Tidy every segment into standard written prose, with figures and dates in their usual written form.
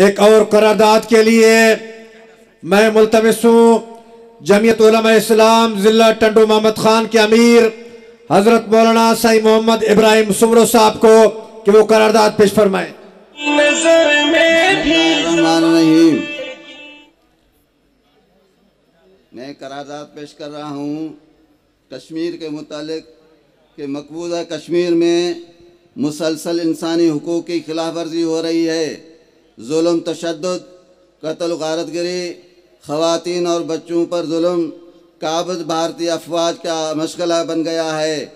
ایک اور قرارداد کے لیے میں ملتمس ہوں جمعیت علماء اسلام ضلع ٹنڈو محمد خان کے امیر حضرت مولانا سید محمد ابراہیم سمرو صاحب کو کہ وہ قرارداد پیش فرمائیں۔ میں قرارداد پیش کر رہا ہوں کشمیر کے متعلق کہ مقبوضہ کشمیر میں مسلسل انسانی حقوق کی خلاف ورزی ہو رہی ہے، ظلم، تشدد، قتل و غارت گری، خواتین اور بچوں پر ظلم قابض بھارتی افواج کا مشغلہ بن گیا ہے۔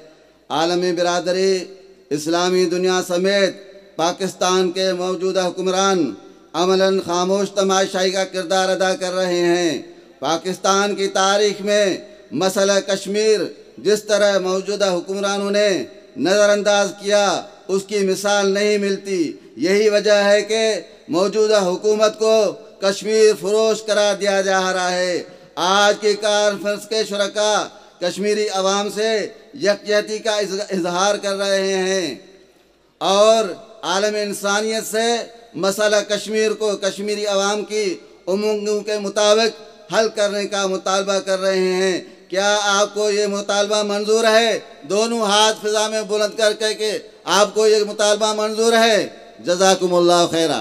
عالمی برادری، اسلامی دنیا سمیت پاکستان کے موجودہ حکمران عملاً خاموش تماشائی کا کردار ادا کر رہے ہیں۔ پاکستان کی تاریخ میں مسئلہ کشمیر جس طرح موجودہ حکمرانوں نے نظر انداز کیا اس کی مثال نہیں ملتی۔ یہی وجہ ہے کہ موجودہ حکومت کو کشمیر فروش قرار دیا جا رہا ہے۔ آج کی کانفرنس کے شرکاء کشمیری عوام سے یکجہتی کا اظہار کر رہے ہیں اور عالم انسانیت سے مسئلہ کشمیر کو کشمیری عوام کی امنگوں کے مطابق حل کرنے کا مطالبہ کر رہے ہیں۔ کیا آپ کو یہ مطالبہ منظور ہے؟ دونوں ہاتھ فضا میں بلند کر کے کہ آپ کو یہ مطالبہ منظور ہے؟ جزاکم اللہ خیرہ۔